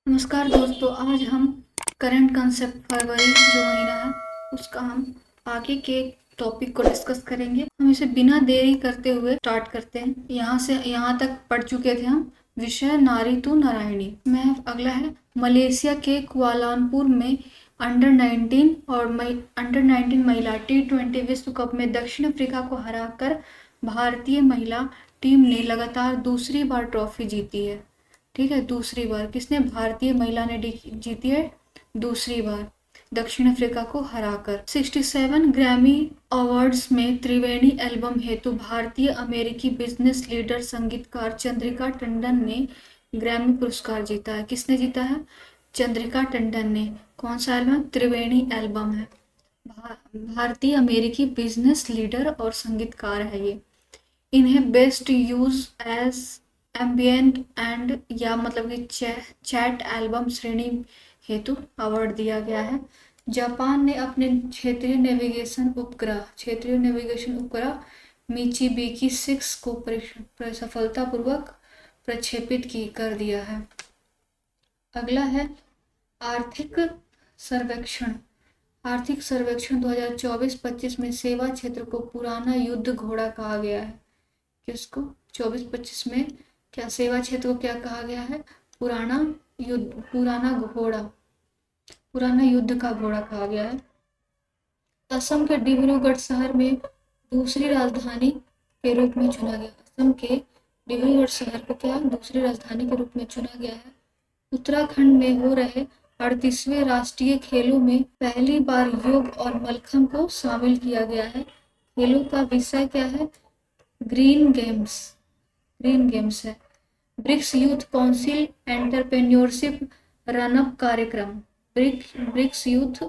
नमस्कार दोस्तों, आज हम करंट कंसेप्ट फरवरी जो महीना है उसका हम आगे के टॉपिक को डिस्कस करेंगे। हम इसे बिना देरी करते हुए स्टार्ट करते हैं। यहाँ से यहाँ तक पढ़ चुके थे हम विषय नारी तो नारायणी में। अगला है मलेशिया के कुआलालंपुर में अंडर 19 और अंडर 19 महिला T20 विश्व कप में दक्षिण अफ्रीका को हराकर भारतीय महिला टीम ने लगातार दूसरी बार ट्रॉफी जीती है। ठीक है, दूसरी बार किसने, भारतीय महिला ने जीती है दूसरी बार दक्षिण अफ्रीका को हराकर। 67 ग्रैमी अवार्ड्स में त्रिवेणी एल्बम हेतु भारतीय अमेरिकी बिजनेस लीडर संगीतकार चंद्रिका टंडन ने ग्रैमी पुरस्कार जीता है। किसने जीता है? चंद्रिका टंडन ने। कौन सा एल्बम? त्रिवेणी एल्बम है। भारतीय अमेरिकी बिजनेस लीडर और संगीतकार है ये। इन्हें best use as ambient and या मतलब कि चैट एल्बम श्रेणी हेतु अवार्ड दिया गया है। जापान ने अपने क्षेत्रीय नेविगेशन उपग्रह मिचिबिकी 6 को सफलतापूर्वक प्रक्षेपित कर दिया है। अगला है आर्थिक सर्वेक्षण। आर्थिक सर्वेक्षण 2024-25 में सेवा क्षेत्र को पुराना युद्ध घोड़ा कहा गया है। किसको? 24-25 में क्या सेवा क्षेत्र को क्या कहा गया है? पुराना युद्ध का घोड़ा कहा गया है। असम के डिब्रूगढ़ शहर में दूसरी राजधानी के रूप में चुना गया। असम के डिब्रूगढ़ शहर को क्या दूसरी राजधानी के रूप में चुना गया है। उत्तराखंड में हो रहे 38वें राष्ट्रीय खेलों में पहली बार योग और मलखम्ब को शामिल किया गया है। खेलों का विषय क्या है? ग्रीन गेम्स है। BRICS youth council entrepreneurship run up कार्यक्रम। BRICS youth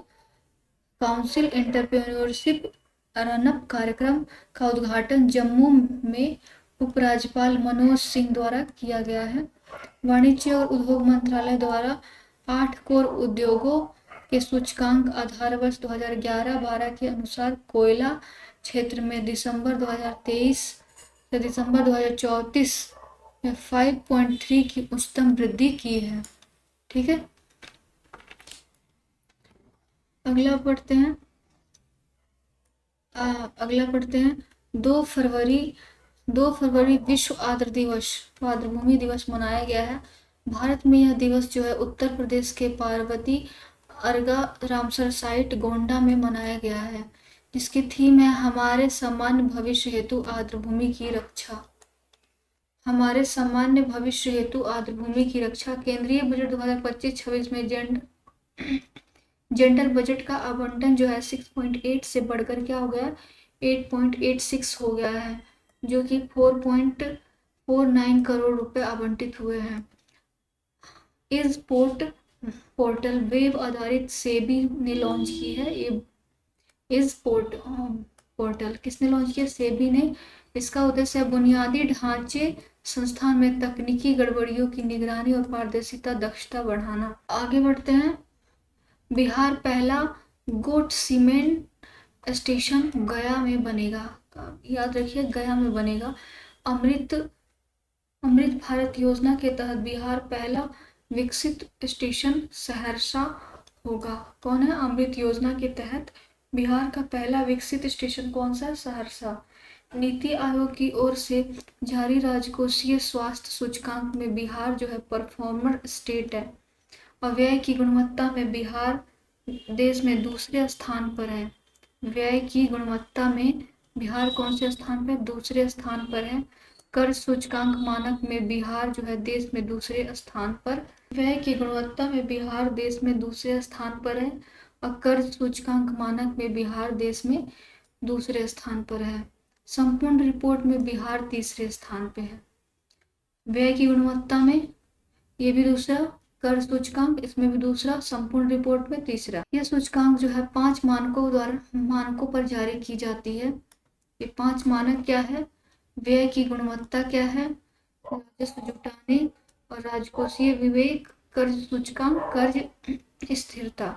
council entrepreneurship run up कार्यक्रम का उद्घाटन जम्मू में उपराज्यपाल मनोज सिंह द्वारा किया गया है। वाणिज्य और उद्योग मंत्रालय द्वारा 8 कोर उद्योगों के सूचकांक आधार वर्ष 2011-12 के अनुसार कोयला क्षेत्र में दिसंबर 2023 से दिसंबर 2034 में 5.3 की उच्चतम वृद्धि की है। ठीक है, अगला पढ़ते हैं 2 फरवरी विश्व आर्द्रभूमि दिवस मनाया गया है। भारत में यह दिवस जो है उत्तर प्रदेश के पार्वती अर्गा रामसर साइट गोंडा में मनाया गया है, जिसकी थीम है हमारे सामान्य भविष्य हेतु आर्द्रभूमि की रक्षा। हमारे सामान्य भविष्य हेतु आर्द्रभूमि की रक्षा। केंद्रीय बजट 2025-26 में जेंडर बजट का आवंटन जो है 6.8 से बढ़कर क्या हो गया? 8.86 हो गया है, जो कि 4.49 करोड़ रुपए आवंटित हुए हैं। इस पोर्टल वेब आधारित सेबी ने लॉन्च की है। इस पोर्टल किसने लॉन्च किया? सेबी ने। इसका उद्देश्य है बुनियादी ढांचे संस्थान में तकनीकी गड़बड़ियों की निगरानी और पारदर्शिता दक्षता बढ़ाना। आगे बढ़ते हैं। बिहार पहला गोट सीमेंट स्टेशन गया में बनेगा। याद रखिए, गया में बनेगा। अमृत भारत योजना के तहत बिहार पहला विकसित स्टेशन सहरसा होगा। कौन है? अमृत योजना के तहत बिहार का पहला विकसित स्टेशन कौन सा? सहरसा। नीति आयोग की ओर से जारी राजकोषीय स्वास्थ्य सूचकांक में बिहार जो है परफॉर्मर स्टेट है और व्यय की गुणवत्ता में बिहार देश में दूसरे स्थान पर है। व्यय की गुणवत्ता में बिहार कौन से स्थान पर? दूसरे स्थान पर है। कर सूचकांक मानक में बिहार जो है देश में दूसरे स्थान पर। व्यय की गुणवत्ता में बिहार देश में दूसरे स्थान पर है और कर सूचकांक मानक में बिहार देश में दूसरे स्थान पर है। संपूर्ण रिपोर्ट में बिहार तीसरे स्थान पे है। व्यय की गुणवत्ता में ये भी दूसरा, कर सूचकांक इसमें भी दूसरा, संपूर्ण रिपोर्ट में तीसरा। यह सूचकांक जो है 5 मानकों पर जारी की जाती है। ये 5 मानक क्या है? व्यय की गुणवत्ता क्या है? राजस्व जुटाने और राजकोषीय विवेक, कर सूचकांक, कर्ज स्थिरता।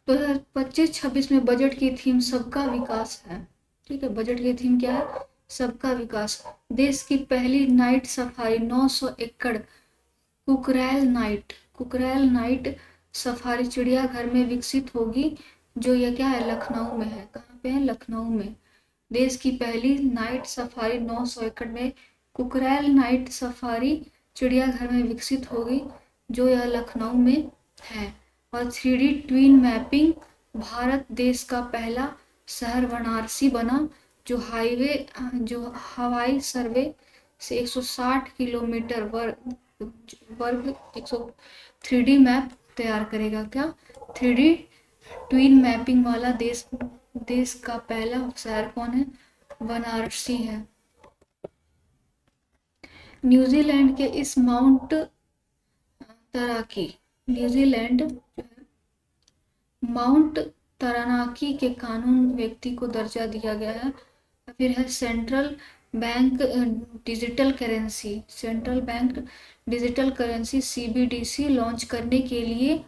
2025-26 में बजट की थीम सबका विकास है। ठीक है, बजट की थीम क्या है? सबका विकास। देश की पहली नाइट सफारी 900 एकड़ कुकरैल नाइट सफारी चिड़ियाघर में विकसित होगी, जो यह क्या है, लखनऊ में है। कहाँ पे है, लखनऊ में। देश की पहली नाइट सफारी 900 एकड़ में कुकरैल नाइट सफारी चिड़ियाघर में विकसित होगी, जो यह लखनऊ में है। और 3D ट्विन मैपिंग, भारत देश का पहला शहर वाराणसी बना, जो हवाई सर्वे से 160 किलोमीटर वर्ग 3D मैप तैयार करेगा। क्या, 3D ट्विन मैपिंग वाला देश का पहला शहर कौन है, वाराणसी है। न्यूजीलैंड के इस माउंट तराकी, न्यूजीलैंड माउंट तारानाकी के कानून व्यक्ति को दर्जा दिया गया है। फिर है central bank digital currency CBDC launch करने के लिए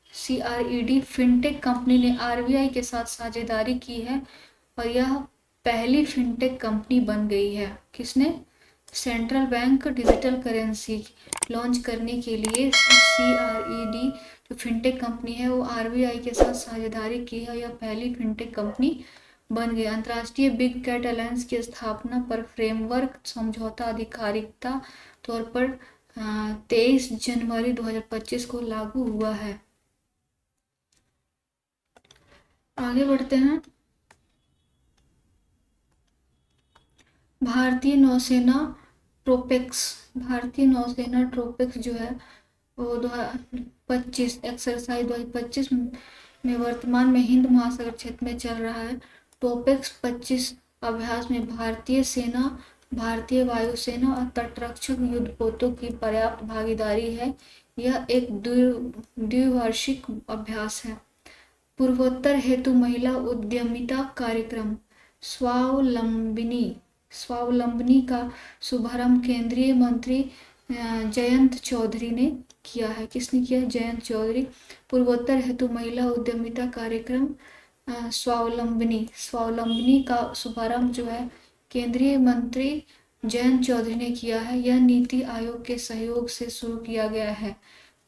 CRED फिनटेक कंपनी ने RBI के साथ साझेदारी की है, और यह पहली फिनटेक कंपनी बन गई है। किसने, central bank digital currency launch करने के लिए CRED जो फिनटेक कंपनी है वो RBI के साथ साझेदारी की है, यह पहली फिनटेक कंपनी बन गई। अंतर्राष्ट्रीय बिग कैट अलायंस की स्थापना पर फ्रेमवर्क समझौता आधिकारिकता तौर पर 23 जनवरी 2025 को लागू हुआ है। आगे बढ़ते हैं। भारतीय नौसेना ट्रोपेक्स जो है वो 2025 एक्सरसाइज 2025 में वर्तमान में हिंद महासागर क्षेत्र में चल रहा है। टोपेक्स 25 अभ्यास में भारतीय सेना, भारतीय वायुसेना और तटरक्षक युद्धपोतों की पर्याप्त भागीदारी है। यह एक द्विवार्षिक अभ्यास है। पूर्वोत्तर हेतु महिला उद्यमिता कार्यक्रम स्वावलंबनी का शुभारंभ केंद्रीय मंत्री जयंत चौधरी ने किया है। किसने किया, जयंत चौधरी। पूर्वोत्तर हेतु महिला उद्यमिता कार्यक्रम स्वावलंबनी का शुभारंभ जो है केंद्रीय मंत्री जयंत चौधरी ने किया है। यह नीति आयोग के सहयोग से शुरू किया गया है।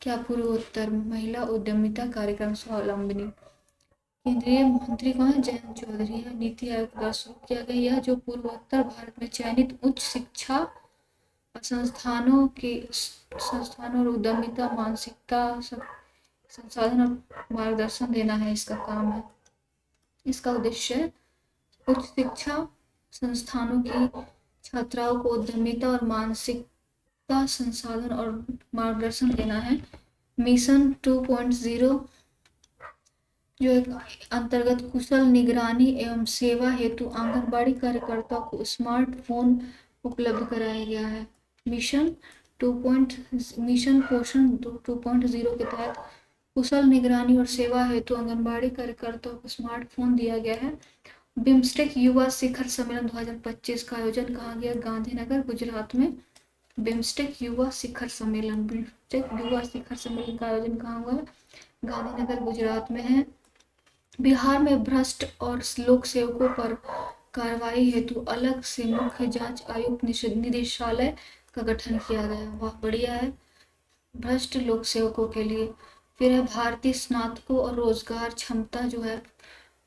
क्या, पूर्वोत्तर महिला उद्यमिता कार्यक्रम स्वावलंबनी, केंद्रीय मंत्री कौन है, जयंत चौधरी है। नीति आयोग द्वारा शुरू किया गया यह, जो पूर्वोत्तर भारत में चयनित उच्च शिक्षा संस्थानों और उद्यमिता मानसिकता संसाधन और मार्गदर्शन देना है, इसका काम है। इसका उद्देश्य है उच्च शिक्षा संस्थानों की छात्राओं को उद्यमिता और मानसिकता संसाधन और मार्गदर्शन देना है। मिशन 2.0 जो एक अंतर्गत कुशल निगरानी एवं सेवा हेतु आंगनबाड़ी कार्यकर्ता को स्मार्टफोन उपलब्ध कराया गया है। मिशन पोषण 2.0 के तहत कुशल निगरानी और सेवा हेतु आंगनबाड़ी कार्यकर्ताओं को स्मार्टफोन दिया गया है। बिम्स्टेक युवा शिखर सम्मेलन 2025 का आयोजन कहाँ गया, गांधीनगर गुजरात में। बिम्स्टेक युवा शिखर सम्मेलन का आयोजन कहाँ हुआ है, गांधीनगर गुजरात में है। बिहार में भ्रष्ट और लोक सेवकों पर कार्रवाई हेतु अलग से मुख्य जांच आयुक्त निदेशालय का गठन किया गया। वाह, बढ़िया है, भ्रष्ट लोक सेवकों के लिए। फिर है भारतीय स्नातकों और रोजगार क्षमता जो है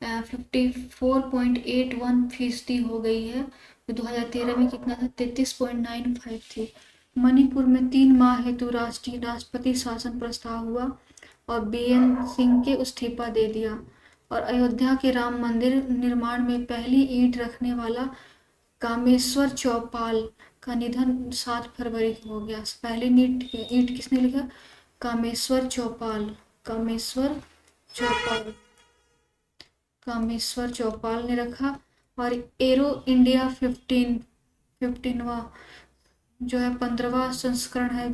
54.81% हो गई है। 2013 में कितना था, 33.95 थी। मणिपुर में 3 माह हेतु राष्ट्रपति शासन प्रस्ताव हुआ और BN सिंह के इस्तीफा दे दिया। और अयोध्या के राम मंदिर निर्माण में पहली ईंट रखने वाला कामेश्वर चौपाल का निधन 7 फरवरी को हो गया। पहली ईंट किसने लिखा, कामेश्वर चौपाल ने रखा। और एरो इंडिया 15वां जो है 15वां संस्करण है,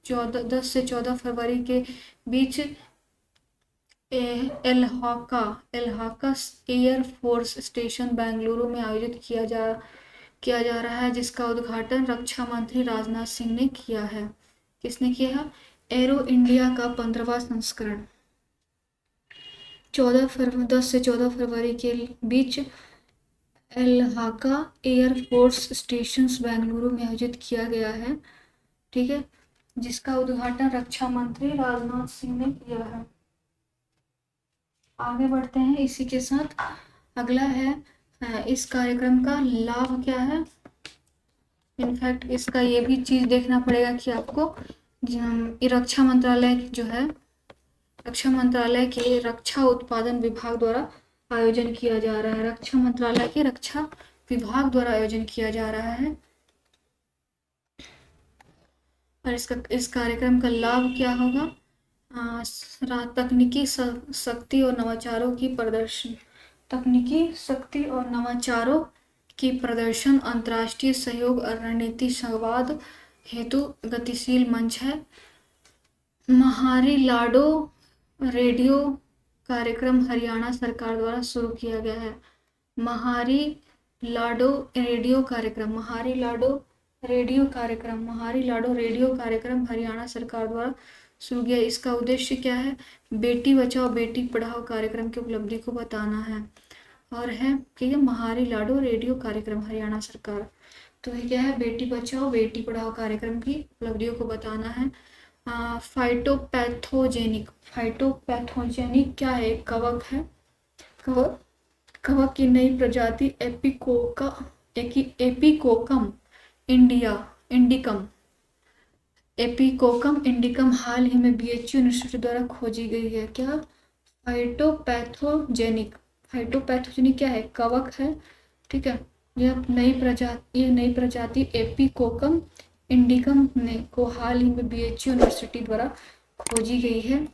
जो 10 से 14 फरवरी के बीच एलहाका एयर फोर्स स्टेशन बेंगलुरु में आयोजित किया जा रहा है, जिसका उद्घाटन रक्षा मंत्री राजनाथ सिंह ने किया है। किसने किया है, एरो इंडिया का 15वां संस्करण 10 से 14 फरवरी के बीच एलहाका एयर फोर्स स्टेशन बेंगलुरु में आयोजित किया गया है, ठीक है, जिसका उद्घाटन रक्षा मंत्री राजनाथ सिंह ने किया है। आगे बढ़ते हैं इसी के साथ। अगला है इस कार्यक्रम का लाभ क्या है। इनफैक्ट इसका ये भी चीज देखना पड़ेगा कि आपको रक्षा मंत्रालय जो है, रक्षा मंत्रालय के रक्षा उत्पादन विभाग द्वारा आयोजन किया जा रहा है। रक्षा मंत्रालय के रक्षा विभाग द्वारा आयोजन किया जा रहा है। और इस कार्यक्रम का लाभ क्या होगा। तकनीकी शक्ति और नवाचारों की प्रदर्शन, तकनीकी शक्ति और नवाचारों की प्रदर्शन, अंतर्राष्ट्रीय सहयोग और रणनीति संवाद हेतु गतिशील मंच है। महारी लाडो रेडियो कार्यक्रम हरियाणा सरकार द्वारा शुरू किया गया है। महारी लाडो रेडियो कार्यक्रम, महारी लाडो रेडियो कार्यक्रम, महारी लाडो रेडियो कार्यक्रम हरियाणा सरकार द्वारा शुरू किया। इसका उद्देश्य क्या है। बेटी बचाओ बेटी पढ़ाओ कार्यक्रम की उपलब्धि को बताना है। और है कि महारी लाडो रेडियो कार्यक्रम हरियाणा सरकार, तो ये क्या है, बेटी बचाओ बेटी पढ़ाओ कार्यक्रम की उपलब्धियों को बताना है। फाइटोपैथोजेनिक, फाइटोपैथोजेनिक क्या है, कवक है। कवक की नई प्रजाति एपिकोकम इंडिकम, एपिकोकम इंडिकम हाल ही में BHU यूनिवर्सिटी द्वारा खोजी गई है। क्या, फाइटोपैथोजेनिक, फाइटोपैथोजेनिक क्या है, कवक है, ठीक है। यह नई प्रजाति एपिकोकम इंडिकम ने को हाल ही में BHU यूनिवर्सिटी द्वारा खोजी गई है।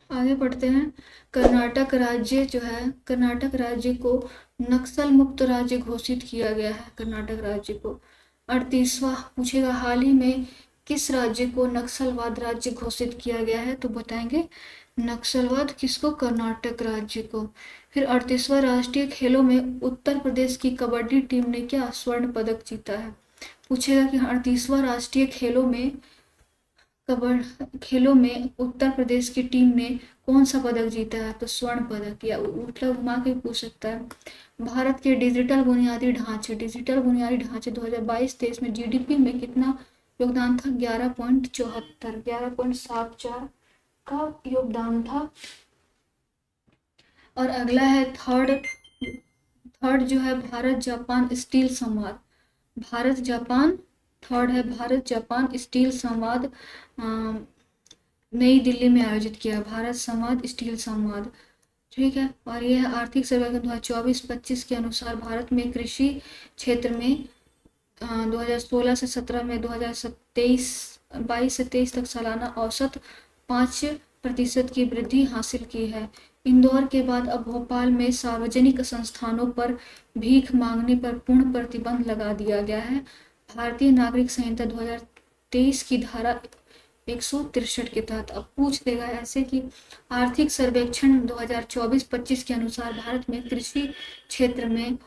आगे बढ़ते हैं। कर्नाटक राज्य जो है, कर्नाटक राज्य को नक्सल मुक्त राज्य घोषित किया गया है। कर्नाटक राज्य को 38वां पूछेगा, हाल ही में किस राज्य को नक्सलवाद राज्य घोषित किया गया है, तो बताएंगे नक्सलवाद किसको, कर्नाटक राज्य को। फिर 38वां राष्ट्रीय खेलों में उत्तर प्रदेश की कबड्डी टीम ने क्या स्वर्ण पदक जीता है। पूछेगा कि 38वां राष्ट्रीय खेलों में उत्तर प्रदेश की टीम ने कौन सा पदक जीता है, तो स्वर्ण पदक, या उल्टा घुमा के पूछ सकता है। भारत के डिजिटल बुनियादी ढांचे 2022-23 में GDP में कितना योगदान था, 11.74 का योगदान था। और अगला है थर्ड जो है भारत जापान स्टील संवाद, भारत जापान, थर्ड है भारत जापान स्टील संवाद, नई दिल्ली में आयोजित किया, भारत संवाद स्टील संवाद, ठीक है। और यह आर्थिक सर्वेक्षण 2024-25 के अनुसार भारत में कृषि क्षेत्र में 2016 से 17 में 22 से 23 तक सालाना औसत 5% की वृद्धि हासिल की है। इंदौर के बाद अब भोपाल में सार्वजनिक संस्थानों पर भीख मांगने पर पूर्ण प्रतिबंध लगा दिया गया है। भारतीय नागरिक संहिता 2023 की धारा 163 के तहत। अब पूछ देगा ऐसे कि आर्थिक सर्वेक्षण 2024-25 के अनुसार भारत में कृषि क्षेत्र में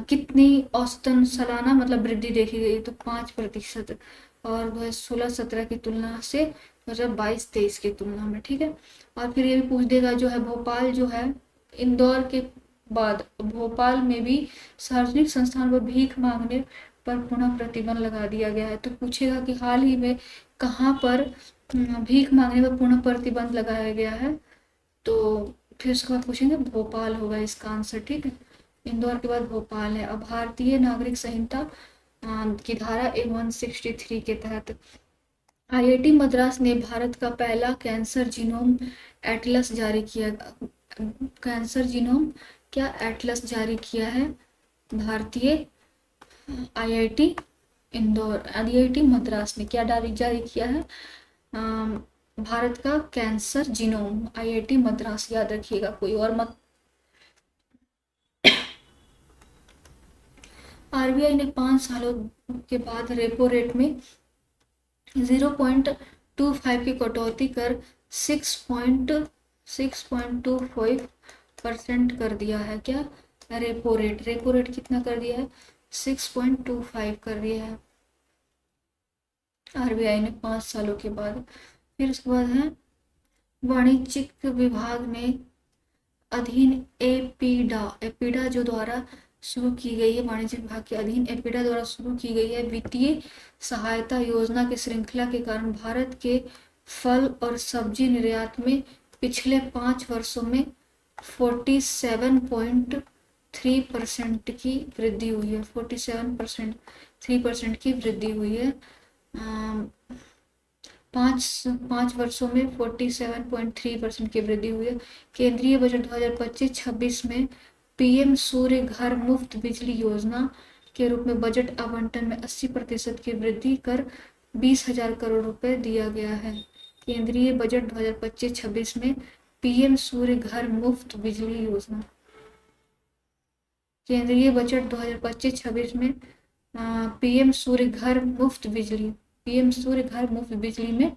कितनी औसतन सालाना मतलब वृद्धि देखी गई, तो 5%, और 2016-17 की तुलना से 2022-23 की तुलना में, ठीक है। और फिर ये भी पूछ देगा जो है भोपाल जो है, इंदौर के बाद भोपाल में भी सार्वजनिक संस्थान पर भीख मांगने पर पुनः प्रतिबंध लगा दिया गया है। तो पूछेगा कि हाल ही में कहाँ पर भीख मांगने पर पुनः प्रतिबंध लगाया गया है, तो फिर उसके बाद पूछेंगे भोपाल होगा इसका आंसर, ठीक है। इंदौर के बाद भोपाल है। अब भारतीय नागरिक संहिता की धारा 163 के तहत IIT मद्रास ने भारत का पहला कैंसर जीनोम एटलस जारी किया, कैंसर जीनोम क्या एटलस जारी किया है, भारतीय IIT इंदौर, IIT मद्रास ने क्या जारी किया है, भारत का कैंसर जीनोम, IIT मद्रास, याद रखिएगा, कोई और मत। RBI ने 5 सालों के बाद रेपो रेट में 0.25 की कटौती कर 6.25% कर दिया है। क्या, रेपो रेट कितना कर दिया है, 6.25 कर दिया है RBI ने 5 सालों के बाद। फिर उसके बाद है वाणिज्यिक विभाग ने अधीन एपीडा जो द्वारा शुरू की गई है, वाणिज्य विभाग के अधीन एपीडा द्वारा शुरू की गई है वित्तीय सहायता योजना की श्रृंखला के कारण भारत के फल और सब्जी निर्यात में पिछले 5 वर्षों में 47.3% की वृद्धि हुई है। 47.3% की वृद्धि हुई है। पाँच वर्षों में 47.3% की वृद्धि हुई है। केंद्रीय बजट 2025-26 में पीएम सूर्य घर मुफ्त बिजली योजना के रूप में बजट आवंटन में 80% की वृद्धि कर 20,000 करोड़ रुपए दिया गया है। केंद्रीय बजट 2025-26 में पीएम सूर्य घर मुफ्त बिजली योजना, केंद्रीय बजट 2025-26 में पीएम सूर्य घर मुफ्त बिजली में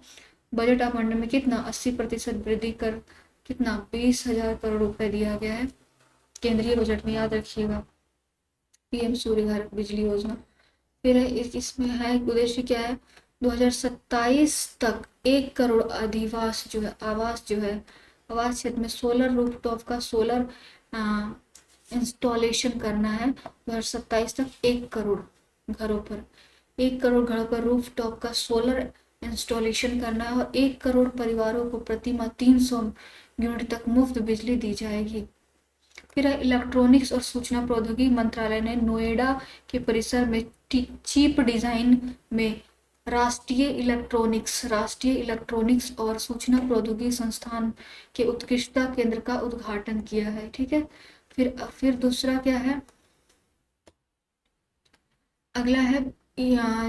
बजट आवंटन में कितना 80% वृद्धि कर कितना 20,000 करोड़ रुपए दिया गया है केंद्रीय बजट में, याद रखिएगा। पीएम सूर्य घर बिजली योजना। फिर इसमें है उद्देश्य क्या है, 2027 तक 1 करोड़ आवास जो है आवास क्षेत्र में सोलर रूफटॉप का सोलर इंस्टॉलेशन करना है। 2027 तक 1 करोड़ घरों पर रूफटॉप का सोलर इंस्टॉलेशन करना है और 1 करोड़ परिवारों को प्रतिमाह 300 यूनिट तक मुफ्त बिजली दी जाएगी। फिर इलेक्ट्रॉनिक्स और सूचना प्रौद्योगिकी मंत्रालय ने नोएडा के परिसर में चिप डिजाइन में राष्ट्रीय इलेक्ट्रॉनिक्स और सूचना प्रौद्योगिकी संस्थान के उत्कृष्टता केंद्र का उद्घाटन किया है। ठीक है। फिर दूसरा क्या है, अगला है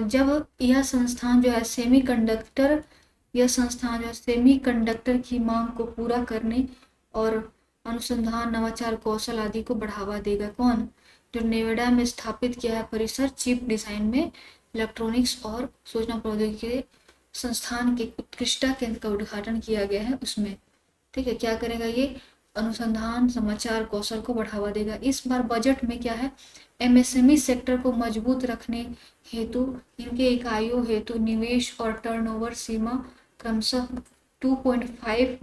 जब यह संस्थान जो है सेमीकंडक्टर की मांग को पूरा करने और अनुसंधान नवाचार कौशल आदि को बढ़ावा देगा। कौन? जो नोएडा में स्थापित किया है परिसर चिप डिजाइन में इलेक्ट्रॉनिक्स और सूचना प्रौद्योगिकी संस्थान के उत्कृष्टता केंद्र का उद्घाटन किया गया है उसमें। ठीक है। क्या करेगा ये? अनुसंधान समाचार कौशल को बढ़ावा देगा। इस बार बजट में क्या है, एमएसएमई सेक्टर को मजबूत रखने हेतु इनके इकाइयों हेतु निवेश और टर्नओवर सीमा क्रमशः 2.5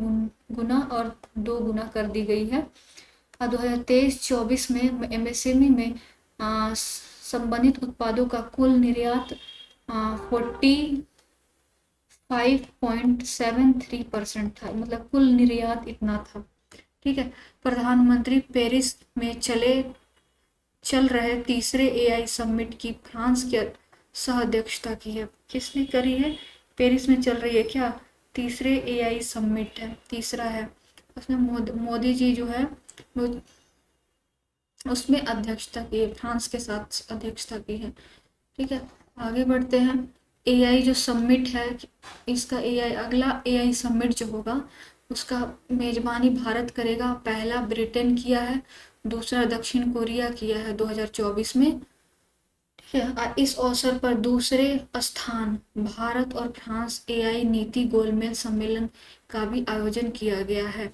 गुना और 2 गुना कर दी गई है। 2023-24 में एमएसएमई में संबंधित उत्पादों का कुल निर्यात 45.73% था, मतलब कुल निर्यात इतना था। ठीक है। प्रधानमंत्री पेरिस में चल रहे तीसरे एआई समिट की फ्रांस की सह अध्यक्षता की है। किसने करी है? पेरिस में चल रही है क्या? तीसरे एआई समिट है, तीसरा है। उसमें मोदी जी जो है उसमें अध्यक्षता की है, फ्रांस के साथ अध्यक्षता की है। ठीक है। आगे बढ़ते हैं। एआई जो समिट है इसका अगला एआई समिट जो होगा उसका मेजबानी भारत करेगा। पहला ब्रिटेन किया है, दूसरा दक्षिण कोरिया किया है 2024 में। ठीक है। इस अवसर पर दूसरे स्थान भारत और फ्रांस एआई नीति गोलमेज सम्मेलन का भी आयोजन किया गया है।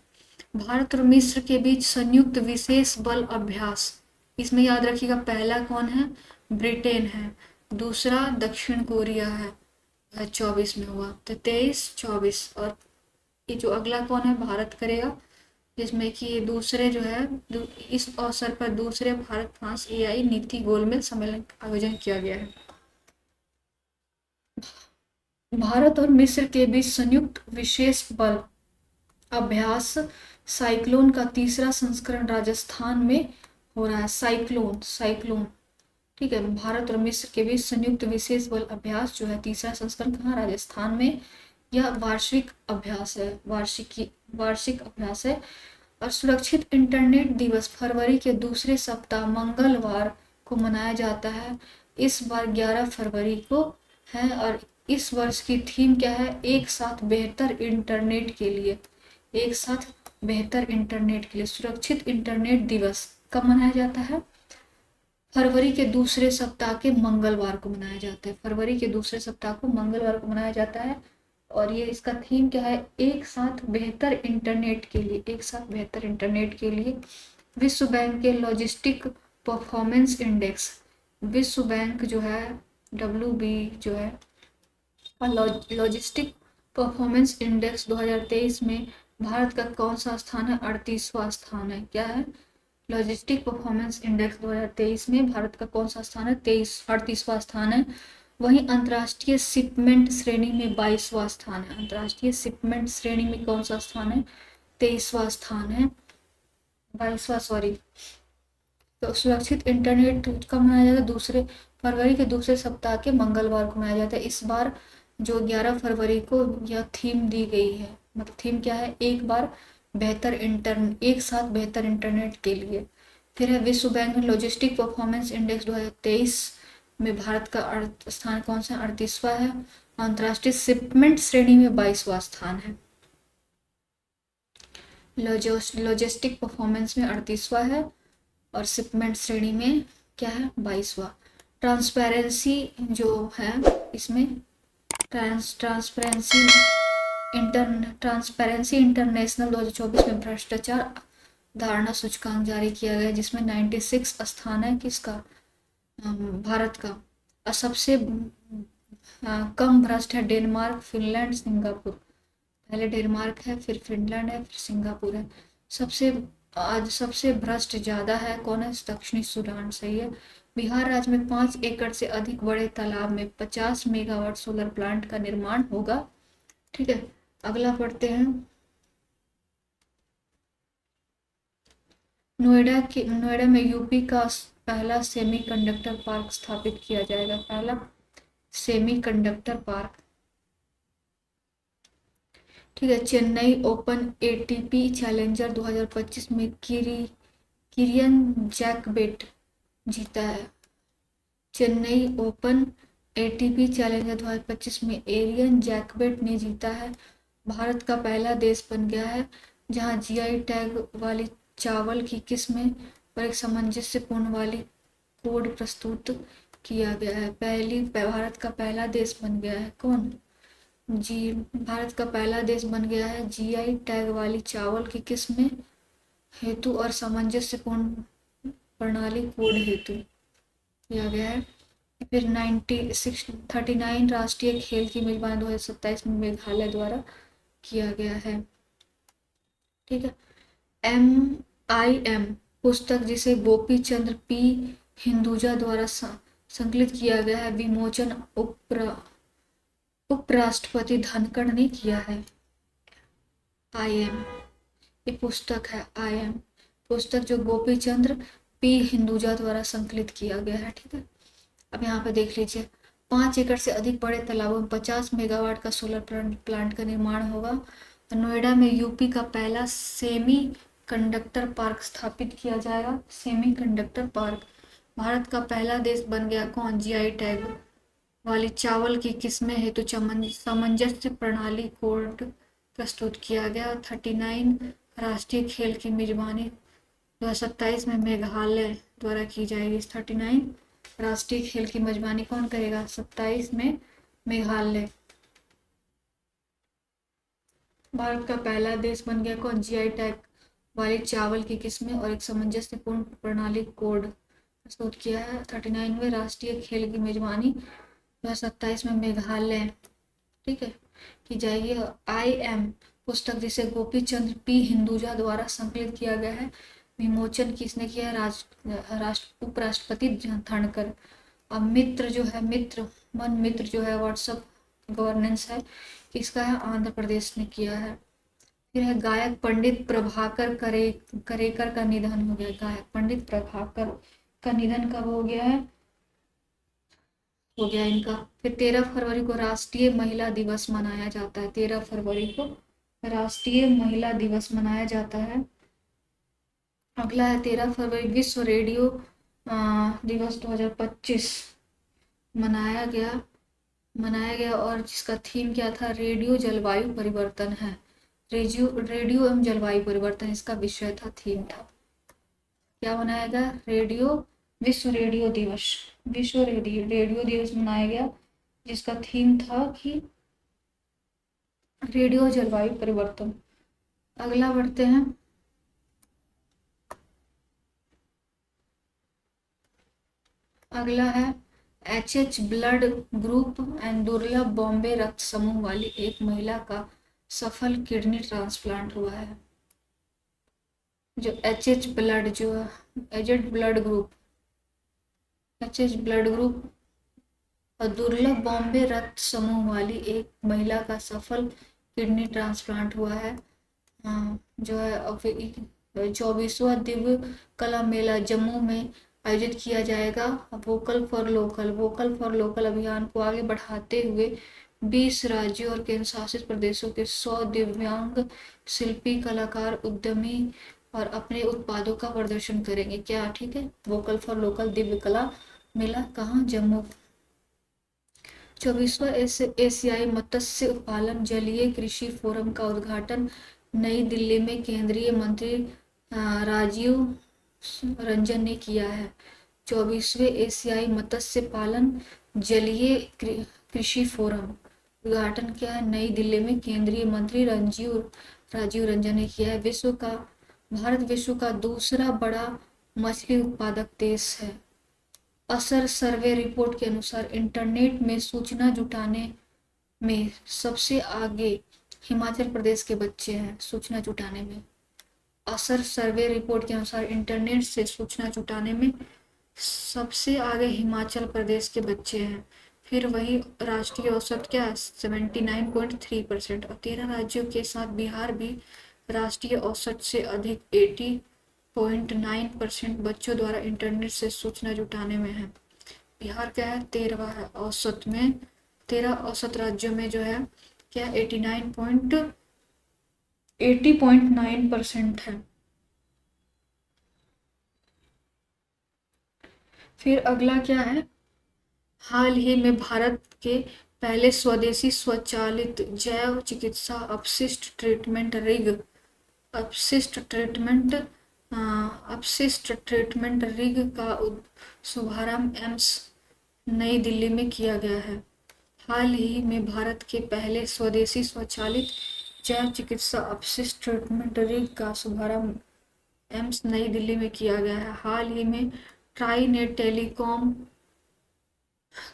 भारत और मिस्र के बीच संयुक्त विशेष बल अभ्यास, इसमें याद रखिएगा पहला कौन है? ब्रिटेन है, दूसरा दक्षिण कोरिया है 24 में हुआ, तो 23-24। और ये जो अगला कौन है? भारत करेगा, जिसमें कि दूसरे जो है इस अवसर पर दूसरे भारत फ्रांस एआई नीति गोलमेज सम्मेलन का आयोजन किया गया है। भारत और मिस्र के बीच संयुक्त विशेष बल अभ्यास साइक्लोन का तीसरा संस्करण राजस्थान में हो रहा है। साइक्लोन। ठीक है। भारत और मिस्र के बीच संयुक्त विशेष बल अभ्यास जो है तीसरा संस्करण कहाँ? राजस्थान में। यह वार्षिक अभ्यास है। और सुरक्षित इंटरनेट दिवस फरवरी के दूसरे सप्ताह मंगलवार को मनाया जाता है। इस बार 11 फरवरी को है और इस वर्ष की थीम क्या है? एक साथ बेहतर इंटरनेट के लिए सुरक्षित इंटरनेट दिवस कब मनाया जाता है? फरवरी के दूसरे सप्ताह के मंगलवार को मनाया जाता है। फरवरी के दूसरे सप्ताह को मंगलवार को मनाया जाता है और ये इसका थीम क्या है? एक साथ बेहतर इंटरनेट के लिए। विश्व बैंक के लॉजिस्टिक परफॉर्मेंस इंडेक्स, विश्व बैंक जो है WB जो है लॉजिस्टिक परफॉर्मेंस इंडेक्स 2023 में भारत का कौन सा स्थान है? 38वां स्थान है। क्या है? लॉजिस्टिक परफॉर्मेंस इंडेक्स 2023 में भारत का कौन सा स्थान है? 38वां स्थान है। वहीं अंतर्राष्ट्रीय शिपमेंट श्रेणी में 22वां स्थान है। अंतर्राष्ट्रीय शिपमेंट श्रेणी में कौन सा स्थान है? 23वां स्थान है, 22वां सॉरी। तो सुरक्षित इंटरनेट कब मनाया जाता है? दूसरे फरवरी के दूसरे सप्ताह के मंगलवार को मनाया जाता है। इस बार जो 11 फरवरी को यह थीम दी गई है, मतलब थीम क्या है? एक साथ बेहतर इंटरनेट के लिए। फिर है विश्व बैंक लॉजिस्टिक परफॉर्मेंस इंडेक्स 2023 में भारत का स्थान कौन सा? 38वां है। अंतर्राष्ट्रीय शिपमेंट श्रेणी में 22वां स्थान है। लॉजिस्टिक परफॉर्मेंस में 38वां है और शिपमेंट श्रेणी में क्या है? 22वां। ट्रांसपेरेंसी जो है इसमें ट्रांसपेरेंसी इंटरनेशनल 2024 में भ्रष्टाचार धारणा सूचकांक जारी किया गया, जिसमें 96 स्थान है किसका? भारत का। और सबसे कम भ्रष्ट है डेनमार्क, फिनलैंड, सिंगापुर। पहले डेनमार्क है, फिर फिनलैंड है, फिर सिंगापुर है। सबसे भ्रष्ट ज्यादा है कौन है? दक्षिणी सूडान। सही है। बिहार राज्य में 5 एकड़ से अधिक बड़े तालाब में 50 मेगावाट सोलर प्लांट का निर्माण होगा। ठीक है, अगला पढ़ते हैं। नोएडा में यूपी का पहला सेमी कंडक्टर पार्क स्थापित किया जाएगा। पहला सेमी कंडक्टर पार्क। ठीक है। चेन्नई ओपन एटीपी चैलेंजर 2025 में किरियन जैकबेट जीता है। चेन्नई ओपन एटीपी चैलेंजर 2025 में एरियन जैकबेट ने जीता है। भारत का पहला देश बन गया है जहां जीआई टैग वाली चावल की किस्में और एक सामंजस्यपूर्ण वाली कोड प्रस्तुत किया गया है। भारत का पहला देश बन गया है कौन? भारत का पहला देश बन गया है जीआई टैग वाली चावल की किस्में हेतु और सामंजस्यपूर्ण प्रणाली कोड हेतु किया गया है। फिर 39 राष्ट्रीय खेल की मेजबानी 2027 में मेघालय द्वारा किया गया है। ठीक है। MIM पुस्तक जिसे गोपी चंद्र पी हिंदुजा द्वारा संकलित किया गया है, विमोचन उपराष्ट्रपति धनखड़ ने किया है। IM ये पुस्तक है। IM पुस्तक जो गोपी चंद्र पी हिंदुजा द्वारा संकलित किया गया है। ठीक है। अब यहाँ पे देख लीजिए, 5 एकड़ से अधिक बड़े तालाबों में 50 मेगावाट का सोलर प्लांट का निर्माण होगा। नोएडा में यूपी का पहला सेमी कंडक्टर पार्क स्थापित किया जाएगा। Semi conductor park. भारत का पहला देश बन गया कौन? जीआई टैग वाली चावल की किस्में हेतु सामंजस्य प्रणाली कोड प्रस्तुत किया गया। 39 राष्ट्रीय खेल की मेजबानी 2027 में मेघालय द्वारा की जाएगी। 39 राष्ट्रीय खेल की मेजबानी कौन करेगा? 27 में मेघालय। भारत का पहला देश बन गया कौन? जीआई टैग वाली चावल की किस्में और एक सामंजस्यपूर्ण प्रणाली कोड प्रस्तुत किया है। 39वें राष्ट्रीय खेल की मेजबानी 2027 में मेघालय, ठीक है, की जाएगी। IM पुस्तक जिसे गोपी चंद्र पी हिंदुजा द्वारा संकलित किया गया है, विमोचन किसने किया? उपराष्ट्रपति धनखड़। अब मित्र जो है, मित्र जो है व्हाट्सएप गवर्नेंस है, किसका है? आंध्र प्रदेश ने किया है। फिर है गायक पंडित प्रभाकर करेकर का निधन हो गया। गायक पंडित प्रभाकर का निधन कब हो गया है? हो गया इनका। फिर 13 फरवरी को राष्ट्रीय महिला दिवस मनाया जाता है। 13 फरवरी को राष्ट्रीय महिला दिवस मनाया जाता है। अगला है 13 फरवरी विश्व रेडियो दिवस 2025 मनाया गया और जिसका थीम क्या था? रेडियो जलवायु परिवर्तन है। रेडियो एवं जलवायु परिवर्तन इसका विषय था, थीम था। क्या मनाया गया? विश्व रेडियो दिवस मनाया गया, जिसका थीम था कि रेडियो जलवायु परिवर्तन। अगला बढ़ते हैं। अगला है HH ब्लड ग्रुप एंड दुर्लभ बॉम्बे रक्त समूह वाली एक महिला का सफल किडनी ट्रांसप्लांट हुआ है। जो एच ब्लड जो एजेड blood group H blood group और दुर्लभ बॉम्बे रक्त समूह वाली एक महिला का सफल किडनी ट्रांसप्लांट हुआ है। जो है 24वां दिव्य कला मेला जम्मू में आयोजित किया जाएगा। वोकल फॉर लोकल अभियान को आगे बढ़ाते हुए 20 राज्यों और केंद्र शासित प्रदेशों के 100 दिव्यांग शिल्पी कलाकार उद्यमी और अपने उत्पादों का प्रदर्शन करेंगे। क्या ठीक है, वोकल फॉर लोकल दिव्य कला मेला कहाँ, जम्मू। 24वां एशियाई मत्स्य उत्पादन जलीय कृषि फोरम का उद्घाटन नई दिल्ली में केंद्रीय मंत्री राजीव रंजन ने किया है। 24वें एशियाई मत्स्य पालन जलीय कृषि फोरम उद्घाटन क्या है, नई दिल्ली में केंद्रीय मंत्री राजीव रंजन ने किया है। भारत विश्व का दूसरा बड़ा मछली उत्पादक देश है। असर सर्वे रिपोर्ट के अनुसार इंटरनेट में सूचना जुटाने में सबसे आगे हिमाचल प्रदेश के बच्चे हैं। सूचना जुटाने में असर सर्वे रिपोर्ट के अनुसार इंटरनेट से सूचना जुटाने में सबसे आगे हिमाचल प्रदेश के बच्चे हैं। फिर वही राष्ट्रीय औसत क्या है 79.3% और 13 राज्यों के साथ बिहार भी राष्ट्रीय औसत से अधिक 80.9% बच्चों द्वारा इंटरनेट से सूचना जुटाने में है। बिहार क्या है 13वां है औसत में, 13 औसत राज्यों में जो है क्या 80.9% है। फिर अगला क्या है, हाल ही में भारत के पहले स्वदेशी स्वचालित जैव चिकित्सा अपशिष्ट ट्रीटमेंट रिग का शुभारंभ एम्स नई दिल्ली में किया गया है। हाल ही में भारत के पहले स्वदेशी स्वचालित जैव चिकित्सा अपशिष्ट ट्रीटमेंट रिग का शुभारंभ एम्स नई दिल्ली में किया गया है। हाल ही में ट्राई ने telecom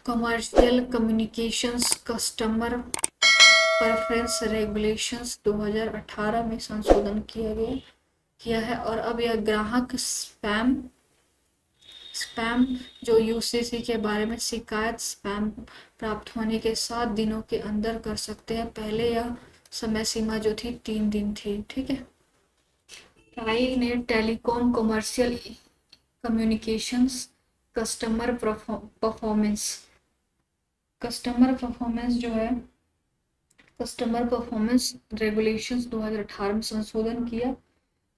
commercial communications customer preference regulations 2018 में संशोधन किया है और अब यह ग्राहक स्पैम जो यूसीसी के बारे में शिकायत स्पैम प्राप्त होने के 7 दिनों के अंदर कर सकते हैं। पहले यह समय सीमा जो थी 3 दिन थी। ठीक है, ट्राई ने telecom commercial communications customer performance regulations 2018 में संशोधन किया,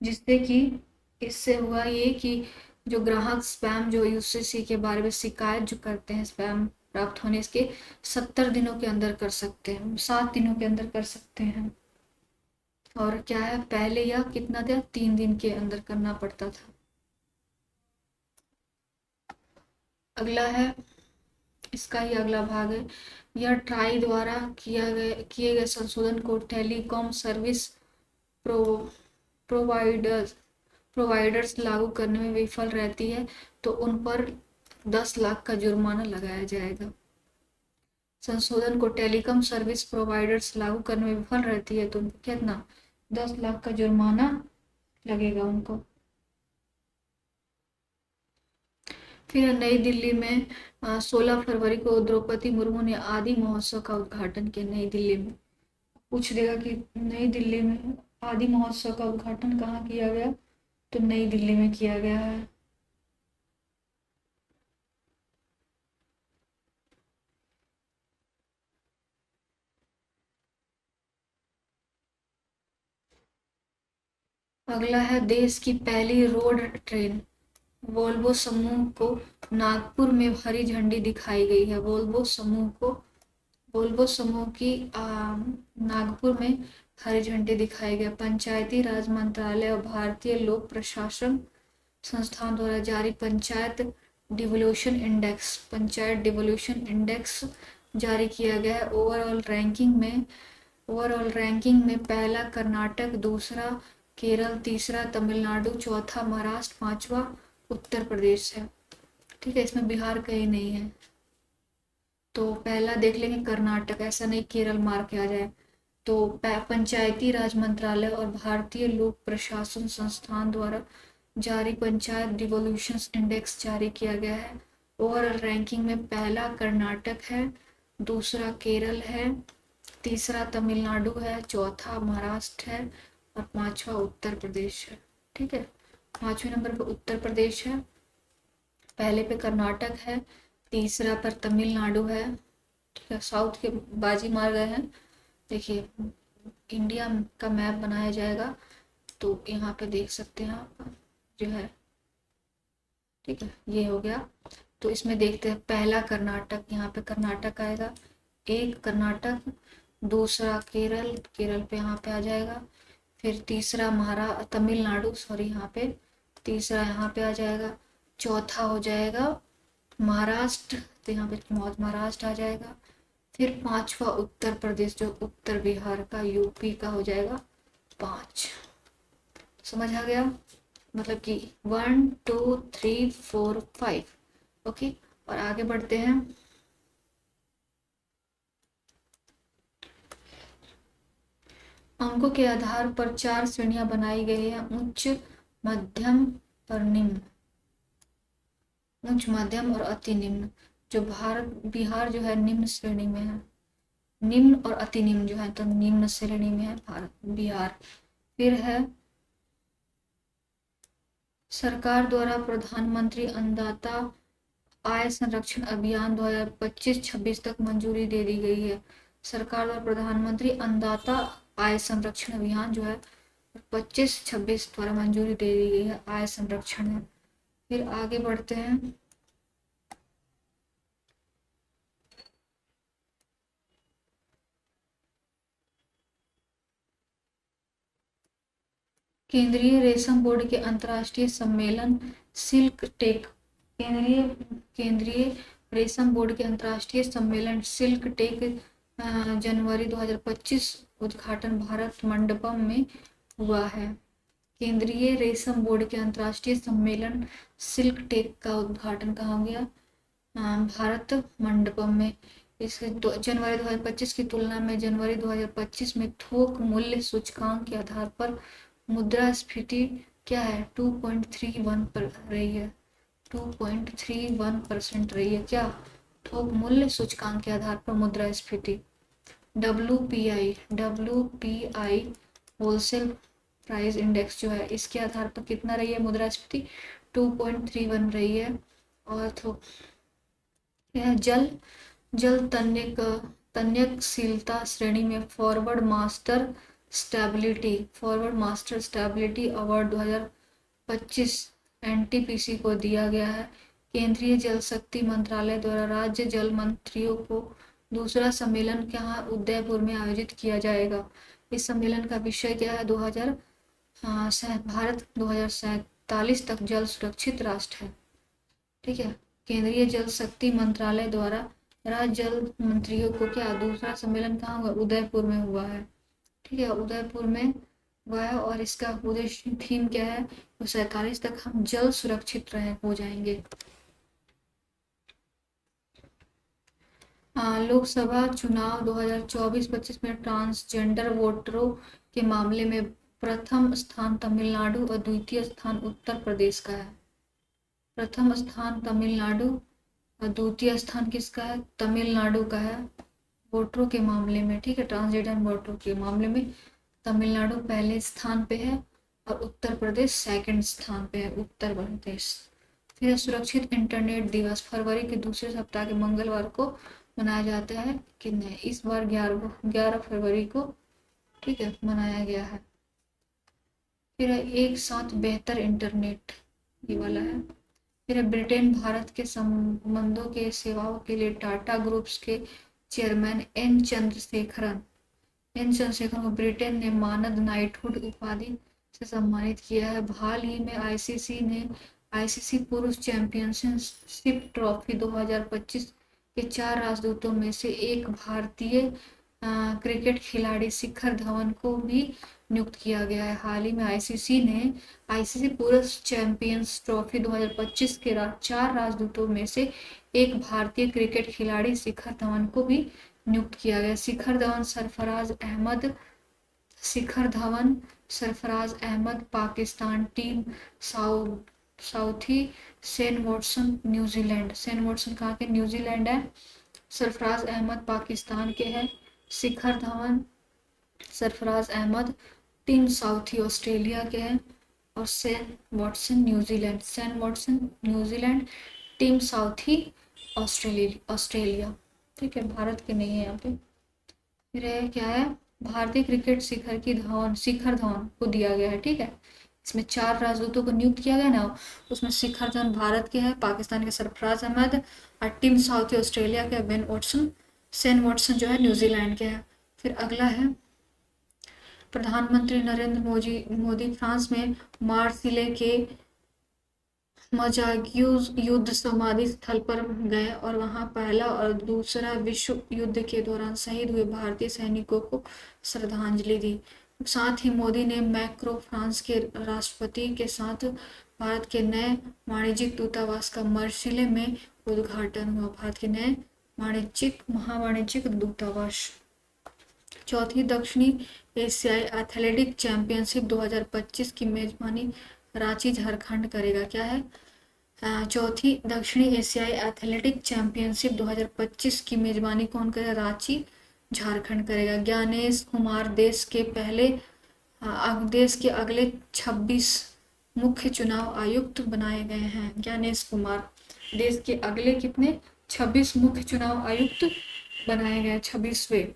जिससे कि इससे हुआ ये कि जो ग्राहक स्पैम जो यूसीसी के बारे में शिकायत जो करते हैं स्पैम प्राप्त होने इसके 70 दिनों के अंदर कर सकते हैं, 7 दिनों के अंदर कर सकते हैं। और क्या है, पहले यह कितना था 3 दिन के अंदर करना पड़ता था। अगला है, इसका ही अगला भाग है, यह ट्राई द्वारा किए गए संशोधन को टेलीकॉम सर्विस प्रोवाइडर्स लागू करने में विफल रहती है तो उन पर 10 लाख का जुर्माना लगाया जाएगा। संशोधन को टेलीकॉम सर्विस प्रोवाइडर्स लागू करने में विफल रहती है तो उनको कितना 10 लाख का जुर्माना लगेगा उनको। फिर नई दिल्ली में 16 फरवरी को द्रौपदी मुर्मू ने आदि महोत्सव का उद्घाटन किया। नई दिल्ली में पूछ देगा कि नई दिल्ली में आदि महोत्सव का उद्घाटन कहाँ किया गया, तो नई दिल्ली में किया गया है। अगला है, देश की पहली रोड ट्रेन वोल्वो समूह को नागपुर में हरी झंडी दिखाई गई है। वोल्वो समूह की नागपुर में हरी झंडी दिखाई गई। पंचायती राज मंत्रालय और भारतीय लोक प्रशासन संस्थान द्वारा जारी पंचायत डिवोल्यूशन इंडेक्स जारी किया गया है। ओवरऑल रैंकिंग में पहला कर्नाटक, दूसरा केरल, तीसरा तमिलनाडु, चौथा महाराष्ट्र, पांचवा उत्तर प्रदेश है। ठीक है, इसमें बिहार कहीं नहीं है, तो पहला देख लेंगे कर्नाटक, ऐसा नहीं केरल मार के आ जाए। तो पंचायती राज मंत्रालय और भारतीय लोक प्रशासन संस्थान द्वारा जारी पंचायत डिवोल्यूशन इंडेक्स जारी किया गया है। ओवरऑल रैंकिंग में पहला कर्नाटक है, दूसरा केरल है, तीसरा तमिलनाडु है, चौथा महाराष्ट्र है और पांचवा उत्तर प्रदेश है। ठीक है, पांचवें नंबर पर उत्तर प्रदेश है, पहले पे कर्नाटक है, तीसरा पर तमिलनाडु है। ठीक है, साउथ के बाजी मार गए हैं। देखिए, इंडिया का मैप बनाया जाएगा तो यहाँ पे देख सकते हैं आप जो है। ठीक है, ये हो गया। तो इसमें देखते हैं, पहला कर्नाटक, यहाँ पे कर्नाटक आएगा, एक कर्नाटक, दूसरा केरल, केरल पे यहाँ पे आ जाएगा, फिर तीसरा तमिलनाडु, सॉरी यहाँ पे तीसरा यहाँ पे आ जाएगा, चौथा हो जाएगा महाराष्ट्र, तो यहाँ पे महाराष्ट्र आ जाएगा, फिर पांचवा उत्तर प्रदेश जो उत्तर बिहार का यूपी का हो जाएगा 5। समझ आ गया, मतलब कि 1 2 3 4 5। ओके, और आगे बढ़ते हैं। अंकों के आधार पर 4 श्रेणियां बनाई गई हैं, उच्च, मध्यम और निम्न। उच्च, मध्यम और अति निम्न। जो बिहार जो है निम्न श्रेणी में है, निम्न और अति निम्न जो है तो निम्न श्रेणी में है बिहार। फिर है सरकार द्वारा प्रधानमंत्री अन्नदाता आय संरक्षण अभियान 2025-26 तक मंजूरी दे दी गई है। सरकार द्वारा प्रधानमंत्री अन्नदाता आय संरक्षण अभियान जो है 25-26 द्वारा मंजूरी दे दी गई है, आय संरक्षण है। फिर आगे बढ़ते हैं। केंद्रीय रेशम बोर्ड के अंतर्राष्ट्रीय सम्मेलन सिल्क टेक, केंद्रीय रेशम बोर्ड के अंतर्राष्ट्रीय सम्मेलन सिल्क टेक जनवरी 2025 उद्घाटन भारत मंडपम में हुआ है। केंद्रीय रेशम बोर्ड के अंतर्राष्ट्रीय सम्मेलन सिल्क टेक का उद्घाटन कहाँ गया? भारत मंडपम में। इसके जनवरी 2025 की तुलना में जनवरी 2025 में थोक मूल्य सूचकांक के आधार पर मुद्रास्फीति क्या है? 2.31 पर रही है, 2.31% रही है। क्या? थोक मूल्य सूचकांक के आधार पर मुद्रास्फीति। WPI होलसेल प्राइस इंडेक्स जो है इसके आधार पर कितना रही है मुद्रास्फीति? 2.31 रही है। और तो यह जल तन्यकशीलता श्रेणी में forward master stability award 2025 NTPC को दिया गया है। केंद्रीय जल शक्ति मंत्रालय द्वारा राज्य जल मंत्रियों को दूसरा सम्मेलन कहाँ उदयपुर में आयोजित किया जाएगा। इस सम्मेलन का विषय क्या है? भारत 2047 तक जल सुरक्षित राष्ट्र है। ठीक है, केंद्रीय जल शक्ति मंत्रालय द्वारा राज्य जल मंत्रियों को क्या दूसरा सम्मेलन कहाँ हुआ? उदयपुर में हुआ है। ठीक है, उदयपुर में हुआ है और इसका उद्देश्य थीम क्या है? 47 तक हम जल सुरक्षित हो जाएंगे। लोकसभा चुनाव 2024-25 में ट्रांसजेंडर वोटरों के मामले में प्रथम स्थान तमिलनाडु और द्वितीय स्थान उत्तर प्रदेश का है। प्रथम स्थान तमिलनाडु और द्वितीय स्थान किसका है? तमिलनाडु का है वोटरों के मामले में। ठीक है, ट्रांसजेंडर वोटरों के मामले में तमिलनाडु पहले स्थान पे है और उत्तर प्रदेश सेकंड स्थान पे है, उत्तर प्रदेश। फिर सुरक्षित इंटरनेट दिवस फरवरी के दूसरे सप्ताह के मंगलवार को मनाया जाता है कि नहीं? इस बार 11 फरवरी को, ठीक है, मनाया गया है। फिर एक साथ बेहतर इंटरनेट, ये वाला है। फिर ब्रिटेन भारत के संबंधों के सेवाओं के लिए टाटा ग्रुप्स के चेयरमैन एन चंद्रशेखरन को ब्रिटेन ने मानद नाइटहुड उपाधि से सम्मानित किया है। हाल ही में आईसीसी पुरुष चैंपियनशिप ट्रॉफी 2025 के 4 राजदूतों में से एक भारतीय क्रिकेट खिलाड़ी शिखर धवन को भी नियुक्त किया गया है। हाल ही में आईसीसी पुरुष चैंपियंस ट्रॉफी 2025 के 4 राजदूतों में से एक भारतीय क्रिकेट खिलाड़ी शिखर धवन को भी नियुक्त किया गया। Shikhar Dhawan Sarfaraz Ahmed Pakistan Tim Southee. Shane Watson New Zealand. Shane Watson कहाँ के? न्यूजीलैंड है। सरफराज अहमद पाकिस्तान के है। Shikhar Dhawan Sarfaraz Ahmed Tim Southee Australia के हैं। और Shane Watson New Zealand Tim Southee Australia. ठीक है, भारत के नहीं है यहाँ पे। फिर क्या है? भारतीय क्रिकेट शिखर धवन को दिया गया है। ठीक है, इसमें 4 राजदूतों को नियुक्त किया गया ना, उसमें शिखर धवन भारत के हैं, पाकिस्तान के सरफराज अहमद और टीम साउथी ऑस्ट्रेलिया के बेन वॉटसन। शेन वॉटसन जो है न्यूजीलैंड के हैं। फिर अगला है प्रधानमंत्री नरेंद्र मोदी फ्रांस में मार्सिले के मजागियोस युद्ध समाधि स्थल पर गए और वहां पहला और दूसरा विश्व युद्ध के दौरान शहीद हुए भारतीय सैनिकों को श्रद्धांजलि दी। साथ ही मोदी ने मैक्रो फ्रांस के राष्ट्रपति के साथ भारत के नए वाणिज्यिक दूतावास का मार्सिले में उद्घाटन हुआ। भारत के नए महावाणिज्यिक दूतावास। चौथी दक्षिणी एशियाई एथलेटिक चैंपियनशिप 2025 की मेजबानी रांची झारखंड करेगा। क्या है? चौथी दक्षिणी एशियाई एथलेटिक चैंपियनशिप 2025 की मेजबानी कौन करेगा? रांची झारखंड करेगा। ज्ञानेश कुमार देश के अगले 26 मुख्य चुनाव आयुक्त बनाए गए हैं। ज्ञानेश कुमार देश के अगले कितने? 26 मुख्य चुनाव आयुक्त बनाए गए, 26वें।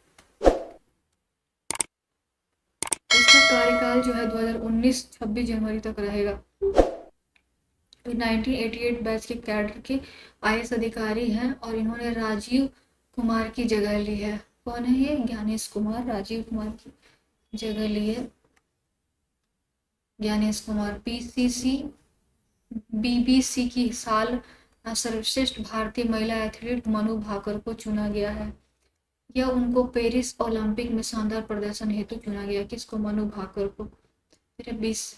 इसका कार्यकाल जो है 2019-26 जनवरी तक रहेगा। 1988 बैच के कैडर के आईएएस अधिकारी हैं और इन्होंने राजीव कुमार की जगह ली है। कौन है ये? ज्ञानेश कुमार राजीव कुमार की जगह ली है। ज्ञानेश कुमार। बीबीसी की साल सर्वश्रेष्ठ भारतीय महिला एथलीट मनु भाकर को चुना गया है। यह उनको पेरिस ओलंपिक में शानदार प्रदर्शन हेतु चुना गया। किसको? मनु भाकर को। फिर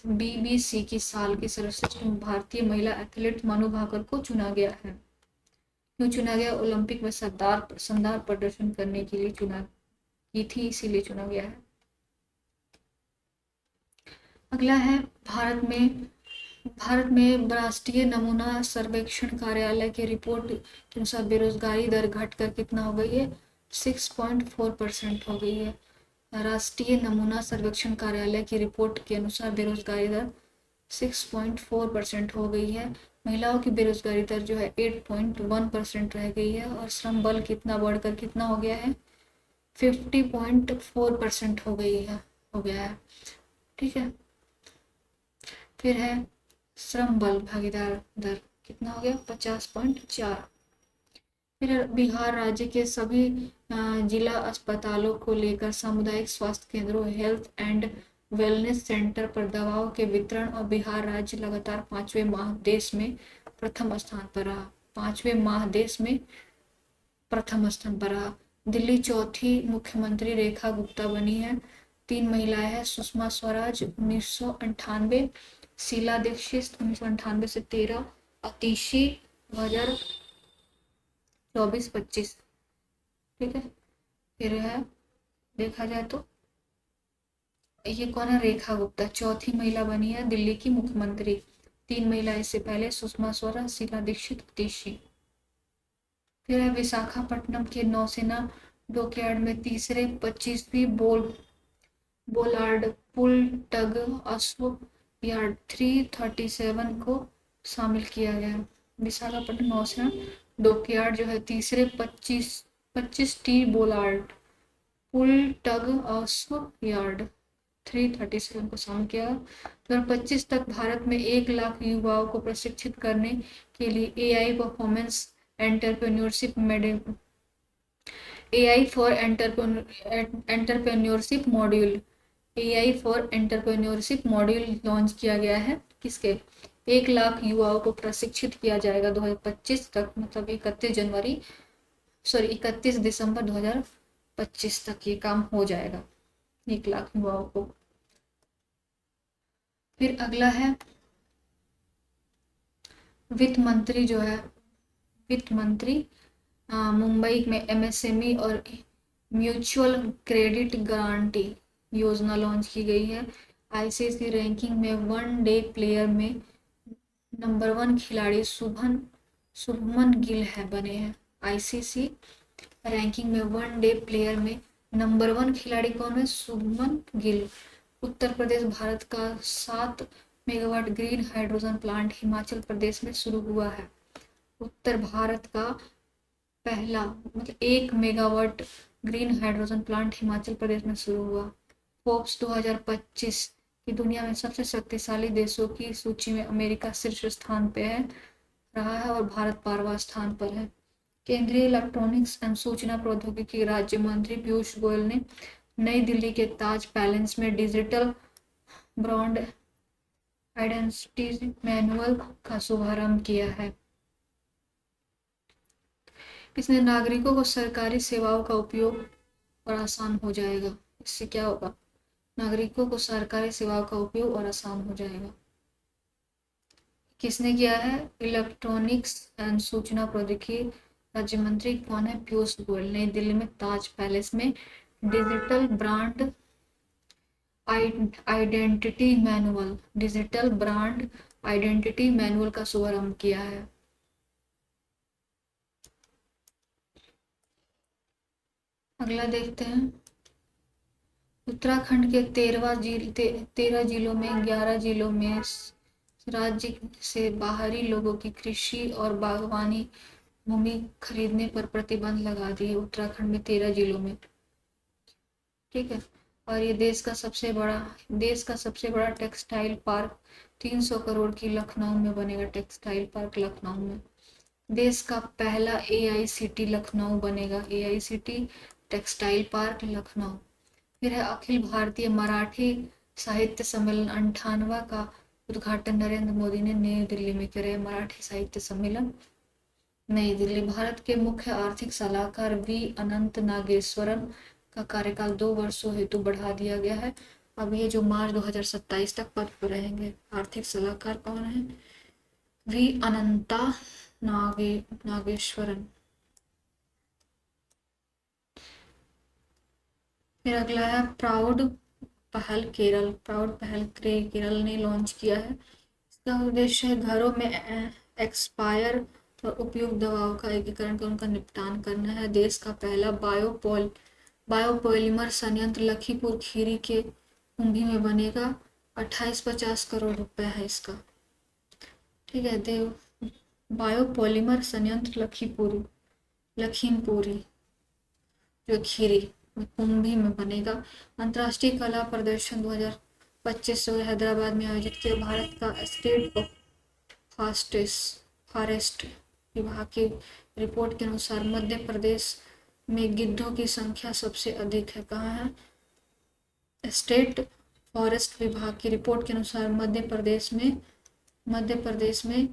बीबीसी की साल की सर्वश्रेष्ठ भारतीय महिला एथलीट मनु भाकर को चुना गया है। क्यों चुना गया? ओलंपिक में शानदार प्रदर्शन करने के लिए की थी, इसीलिए चुना गया है। अगला है भारत में राष्ट्रीय नमूना सर्वेक्षण कार्यालय की रिपोर्ट के अनुसार बेरोजगारी दर घटकर कितना हो गई है? 6.4% हो गई है। राष्ट्रीय नमूना सर्वेक्षण कार्यालय की रिपोर्ट के अनुसार बेरोजगारी दर 6.4% हो गई है। महिलाओं की बेरोजगारी दर जो है 8.1% रह गई है और श्रम बल कितना बढ़कर कितना हो गया है? 50.4% हो गया है। ठीक है, फिर है श्रम बल भागीदार दर कितना हो गया? 50.4। फिर बिहार राज्य के सभी जिला अस्पतालों को लेकर सामुदायिक स्वास्थ्य केंद्रों, हेल्थ एंड वेलनेस सेंटर पर दवाओं के वितरण और बिहार राज्य लगातार 5वें माह देश में प्रथम स्थान पर रहा। 5वें माह देश में प्रथम स्थान पर रहा। दिल्ली चौथी मुख्यमंत्री रेखा गुप्ता बनी है। 3 महिलाएं हैं, सुषमा स्वराज 1998, शीला दीक्षित 1998 से 13, अतिशी 2024-25। ठीक है, फिर है देखा जाए तो ये कौन है? रेखा गुप्ता चौथी महिला बनी है दिल्ली की मुख्यमंत्री। 3 महिला इससे पहले सुषमा स्वराज, शीला दीक्षित, अतिशी। फिर है विशाखापट्टनम के नौसेना डॉकयार्ड में तीसरे 25वीं बोलार्ड पुल टग अश्व यार्ड 337 को शामिल किया गया। विशाखापट्टनम नौसेना डॉकयार्ड जो है तीसरे 25 टी बोलार्ड पुल टग अश्व यार्ड 337 को शामिल किया। 2025 तक भारत में 1 लाख युवाओं को प्रशिक्षित करने के लिए AI performance entrepreneurship entrepreneurship module launch किया गया है। किसके? 1 लाख युवाओं को प्रशिक्षित किया जाएगा 2025 तक, मतलब 31 दिसंबर 2025 तक ये काम हो जाएगा, 1 लाख युवाओं को। फिर अगला है वित्त मंत्री मुंबई में MSME और म्यूचुअल क्रेडिट गारंटी योजना लॉन्च की गई है। आईसीसी रैंकिंग में वनडे प्लेयर में नंबर 1 खिलाड़ी शुभमन गिल है बने हैं। आईसीसी रैंकिंग में वनडे प्लेयर में नंबर 1 खिलाड़ी कौन है? शुभमन गिल। उत्तर प्रदेश भारत का 7 megawatt green hydrogen plant Himachal Pradesh में शुरू हुआ है। उत्तर भारत का पहला मतलब 1 megawatt green hydrogen plant Himachal Pradesh में शुरू हुआ। फोर्ब्स 2025 की दुनिया में सबसे शक्तिशाली देशों की सूची में अमेरिका शीर्ष स्थान पे है रहा है और भारत 12वां स्थान पर है। केंद्रीय इलेक्ट्रॉनिक्स एवं सूचना प्रौद्योगिकी राज्य मंत्री पीयूष गोयल ने नई दिल्ली के ताज पैलेस में डिजिटल ब्रांड आइडेंटिटी मैनुअल का शुभारंभ किया है। इसने नागरिकों को सरकारी सेवाओं का उपयोग और आसान हो जाएगा। इससे क्या होगा? नागरिकों को सरकारी सेवाओं का उपयोग और आसान हो जाएगा। किसने किया है? इलेक्ट्रॉनिक्स एंड सूचना प्रौद्योगिकी राज्य मंत्री कौन है? पीयूष गोयल। नई दिल्ली में ताज पैलेस में डिजिटल ब्रांड आइडेंटिटी मैनुअल का शुभारंभ किया है। अगला देखते हैं। उत्तराखंड के 13 जिलों में 11 जिलों में राज्य से बाहरी लोगों की कृषि और बागवानी भूमि खरीदने पर प्रतिबंध लगा दिए। उत्तराखंड में 13 जिलों में, ठीक है। और ये देश का सबसे बड़ा टेक्सटाइल पार्क 300 करोड़ की लखनऊ में बनेगा। टेक्सटाइल पार्क लखनऊ में। देश का पहला एआईसीटी लखनऊ बनेगा। AICT textile park Lucknow. फिर है अखिल भारतीय मराठी साहित्य सम्मेलन 98वां का उद्घाटन नरेंद्र मोदी ने नई दिल्ली में किया। मराठी साहित्य सम्मेलन नई दिल्ली। भारत के मुख्य आर्थिक सलाहकार वी अनंत नागेश्वरन का कार्यकाल 2 वर्षों हेतु बढ़ा दिया गया है। अब ये जो मार्च 2027 तक पद पर रहेंगे। आर्थिक सलाहकार कौन है? वी अनंता नागेश्वरन। फिर अगला है प्राउड पहल केरल ने लॉन्च किया है। इसका उद्देश्य है घरों में एक्सपायर और उपयुक्त दवाओं का एकीकरण कर उनका निपटान करना है। देश का पहला बायोपॉलिमर संयंत्र लखीमपुर खीरी के कुंभी में बनेगा। 2850 करोड़ रुपए है इसका, ठीक है। बायोपॉलिमर संयंत्र लखीमपुरी जो खीरी कुंभी में बनेगा। अंतर्राष्ट्रीय कला प्रदर्शन 2025 हैदराबाद में आयोजित किया। भारत का स्टेट ऑफ फॉरेस्ट विभाग की रिपोर्ट के अनुसार मध्य प्रदेश में गिद्धों की संख्या सबसे अधिक है। कहाँ है? स्टेट फॉरेस्ट विभाग की रिपोर्ट के अनुसार मध्य प्रदेश में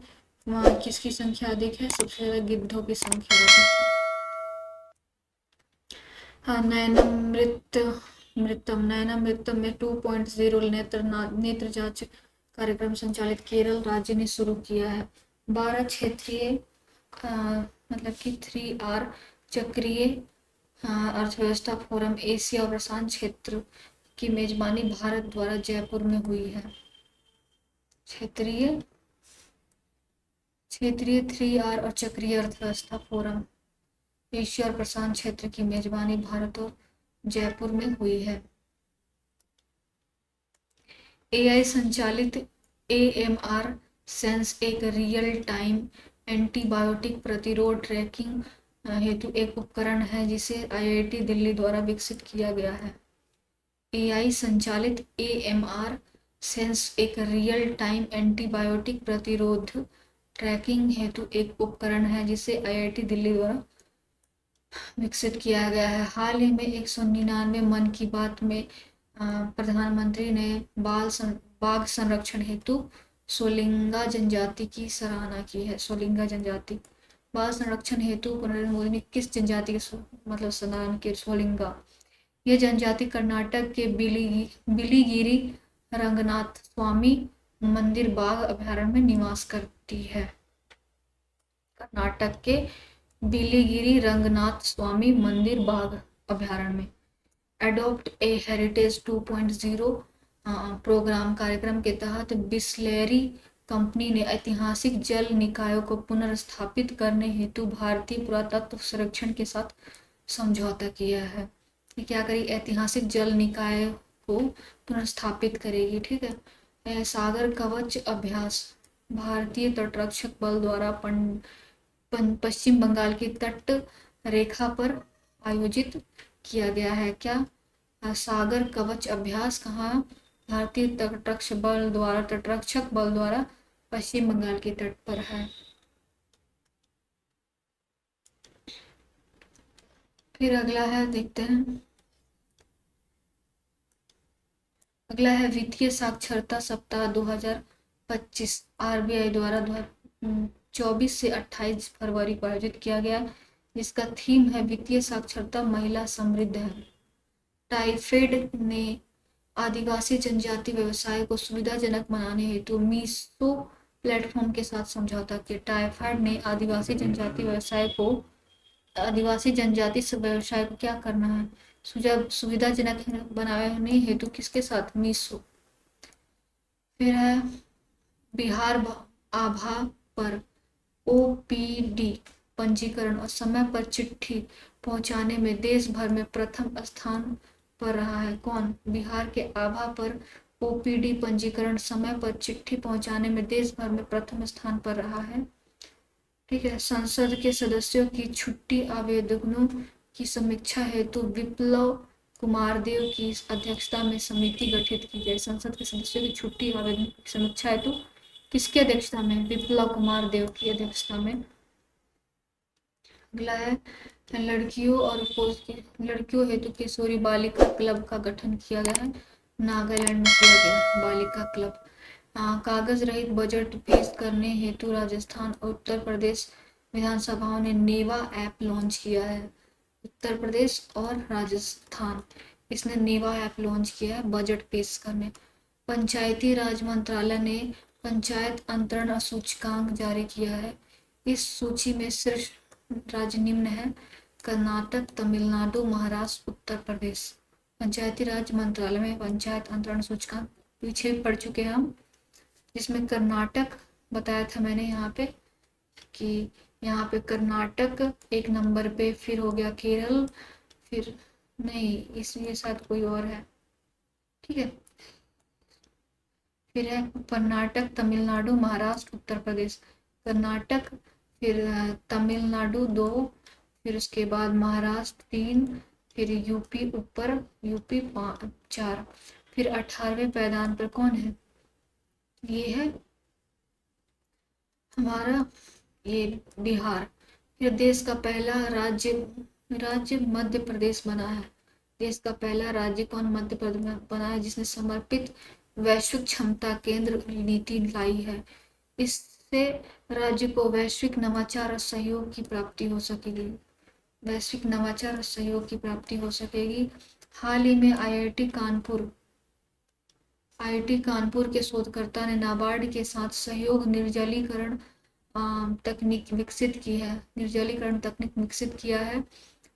वहाँ किसकी संख्या अधिक है? सबसे ज्यादा गिद्धों की संख्या अधिक है। हाँ, नयनमृतम में 2.0 नेत्र जांच कार्यक्रम संचालित केरल राज्य ने शुरू किया है। 12 क्षेत्रीय मतलब कि 3R चक्रीय अर्थव्यवस्था फोरम एशिया और प्रशांत क्षेत्र की मेजबानी भारत द्वारा जयपुर में हुई है। क्षेत्रीय 3R और चक्रीय अर्थव्यवस्था फोरम एशिया और प्रशांत क्षेत्र की मेजबानी भारत और जयपुर में हुई है। एआई संचालित AMR सेंस एक रियल टाइम एंटीबायोटिक प्रतिरोध ट्रैकिंग हेतु एक उपकरण है जिसे IIT दिल्ली द्वारा विकसित किया गया है। एआई संचालित AMR सेंस एक रियल टाइम एंटीबायोटिक प्रतिरोध ट्रैकिंग हेतु एक उपकरण है जिसे IIT दिल्ली द्वारा विकसित किया गया है। हाल ही में 199 मन की बात में प्रधानमंत्री ने बाघ संरक्षण हेतु सोलिंगा जनजाति की सराहना की है। सोलिंगा जनजाति बाघ संरक्षण हेतु नरेंद्र मोदी ने किस जनजाति के मतलब सराहना की? सोलिंगा। यह जनजाति कर्नाटक के बिलीगिरी रंगनाथ स्वामी मंदिर बाघ अभयारण्य में निवास करती है। कर्नाटक के बिलीगिरी रंगनाथ स्वामी मंदिर बाघ अभ्यारण्य में। एडॉप्ट ए हेरिटेज 2.0 प्रोग्राम कार्यक्रम के तहत बिसलेरी कंपनी ने ऐतिहासिक जल निकायों को पुनर्स्थापित करने हेतु भारतीय पुरातत्व सर्वेक्षण के साथ समझौता किया है। ये क्या करेगी? ऐतिहासिक जल निकाय को पुनर्स्थापित करेगी। ठीक है। सागर कवच अभ्यास भारतीय तटरक्षक बल द्वारा पश्चिम बंगाल की तट रेखा पर आयोजित किया गया है। क्या? सागर कवच अभ्यास कहाँ? भारतीय तटरक्षक बल द्वारा पश्चिम बंगाल के तट पर है। फिर अगला है, देखते हैं। अगला है वित्तीय साक्षरता सप्ताह 2025 आरबीआई द्वारा 24 से 28 फरवरी को आयोजित किया गया, जिसका थीम है वित्तीय साक्षरता महिला समृद्ध है। टाइफेड ने आदिवासी जनजाति व्यवसाय को सुविधाजनक बनाने हेतु मीसो प्लेटफॉर्म के साथ समझौता किया। टाइफेड ने आदिवासी जनजाति व्यवसाय को क्या करना है? सुविधाजनक बनाने हेतु किसके साथ? मीसो। फिर है बिहार आभा पर ओपीडी पंजीकरण और समय पर चिट्ठी पहुंचाने में देश भर में प्रथम स्थान पर रहा है। कौन? बिहार के आभा पर ओपीडी पंजीकरण समय पर चिट्ठी पहुंचाने में देश भर में प्रथम स्थान पर रहा है। ठीक है। संसद के सदस्यों की छुट्टी आवेदनों की समीक्षा हेतु विप्लव कुमार देव की अध्यक्षता में समिति गठित की गई। संसद के सदस्यों की छुट्टी आवेदन की समीक्षा हेतु किसकी अध्यक्षता में? विप्लव कुमार देव की अध्यक्षता में। अगला है लड़कियों हेतु किशोरी बालिका क्लब का गठन किया गया है। नागालैंड में किया गया बालिका क्लब। कागज रहित बजट पेश करने हेतु राजस्थान और उत्तर प्रदेश विधानसभाओं ने नेवा ऐप लॉन्च किया है। उत्तर प्रदेश और राजस्थान, इसने नेवा ऐप लॉन्च किया है बजट पेश करने। पंचायती राज मंत्रालय ने पंचायत अंतरण सूचकांक जारी किया है। इस सूची में शीर्ष राज्य निम्न है: कर्नाटक, तमिलनाडु, महाराष्ट्र, उत्तर प्रदेश। पंचायती राज मंत्रालय में पंचायत अंतरण सूचकांक पीछे पढ़ चुके हैं हम, जिसमें कर्नाटक बताया था मैंने यहाँ पे कि यहाँ पे कर्नाटक एक नंबर पे, फिर हो गया केरल, फिर नहीं इसलिए शायद कोई और है। ठीक है। फिर है कर्नाटक, तमिलनाडु, महाराष्ट्र, उत्तर प्रदेश। कर्नाटक, फिर तमिलनाडु 2, फिर उसके बाद महाराष्ट्र 3, फिर यूपी ऊपर, यूपी 4। फिर 18वें पायदान पर कौन है? ये है हमारा ये बिहार। फिर देश का पहला राज्य मध्य प्रदेश बना है। देश का पहला राज्य कौन मध्य प्रदेश बना है, जिसने समर्पित वैश्विक क्षमता केंद्र नीति लाई है। इससे राज्य को वैश्विक नवाचार और सहयोग की प्राप्ति हो सकेगी। वैश्विक नवाचार और सहयोग की प्राप्ति हो सकेगी। हाल ही में आईआईटी कानपुर के शोधकर्ता ने नाबार्ड के साथ सहयोग निर्जलीकरण तकनीक विकसित किया है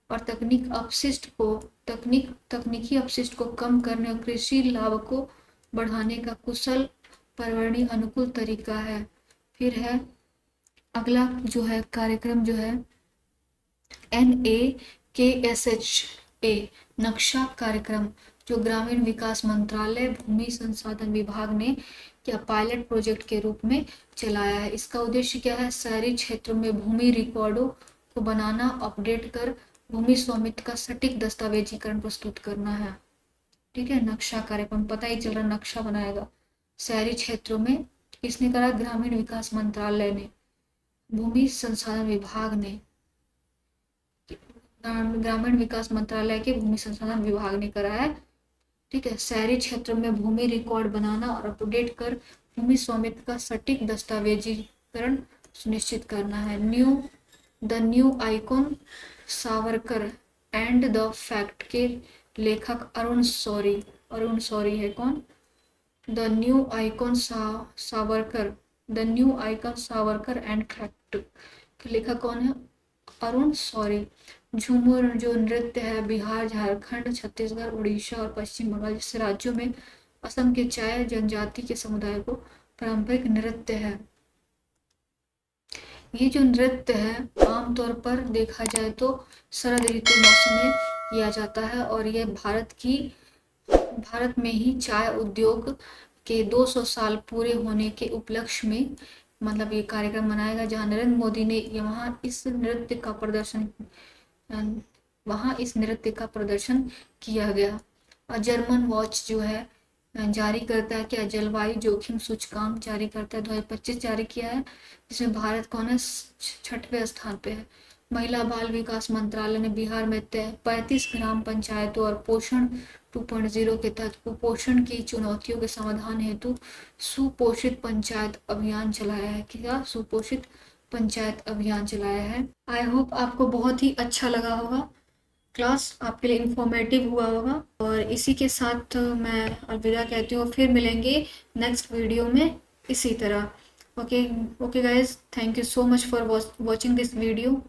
और तकनीकी अपशिष्ट को कम करने और कृषि लाभ को बढ़ाने का कुशल पर्यावरणीय अनुकूल तरीका है। फिर है अगला जो है कार्यक्रम जो है NAKSHA नक्शा कार्यक्रम, जो ग्रामीण विकास मंत्रालय भूमि संसाधन विभाग ने क्या पायलट प्रोजेक्ट के रूप में चलाया है। इसका उद्देश्य क्या है? शहरी क्षेत्रों में भूमि रिकॉर्डों को बनाना, अपडेट कर भूमि स्वामित्व का सटीक दस्तावेजीकरण प्रस्तुत करना है। ठीक है। नक्शा कार्यक्रम, पता ही चल रहा नक्शा बनाएगा शहरी क्षेत्रों में। किसने करा? ग्रामीण विकास मंत्रालय ने, भूमि संसाधन विभाग ने, ग्रामीण विकास मंत्रालय के भूमि संसाधन विभाग ने करा है। ठीक है। शहरी क्षेत्रों में भूमि रिकॉर्ड बनाना और अपडेट कर भूमि स्वामित्व का सटीक दस्तावेजीकरण सुनिश्चित करना है। The new icon Savarkar and the fact के लेखक अरुण शौरी है। कौन? The new icon Savarkar and fact के लेखक कौन है? अरुण शौरी। झूमर जो नृत्य है बिहार, झारखंड, छत्तीसगढ़, उड़ीसा और पश्चिम बंगाल जैसे राज्यों में असम के चाय जनजाति के समुदाय को पारंपरिक नृत्य है। ये जो नृत्य है आमतौर पर देखा जाए तो शरद ऋतु मौसम में किया जाता है और ये भारत में ही चाय उद्योग के 200 साल पूरे होने के उपलक्ष्य में मतलब ये कार्यक्रम मनाया गया, जहाँ नरेंद्र मोदी ने वहाँ इस नृत्य का प्रदर्शन किया गया। और जर्मन वॉच जो है जारी करता है क्या जलवायु जोखिम सूचकांक जारी करता है 2025 जारी किया है, जिसमें भारत कौन है 6वें स्थान पे है। महिला बाल विकास मंत्रालय ने बिहार में 35 ग्राम पंचायतों और पोषण 2.0 के तहत कुपोषण की चुनौतियों के समाधान हेतु सुपोषित पंचायत अभियान चलाया है। क्या सुपोषित पंचायत अभियान चलाया है। आई होप आपको बहुत ही अच्छा लगा होगा, क्लास आपके लिए इंफॉर्मेटिव हुआ होगा। और इसी के साथ मैं अलविदा कहती हूँ, फिर मिलेंगे नेक्स्ट वीडियो में इसी तरह। Okay guys, thank you so much for watching this video.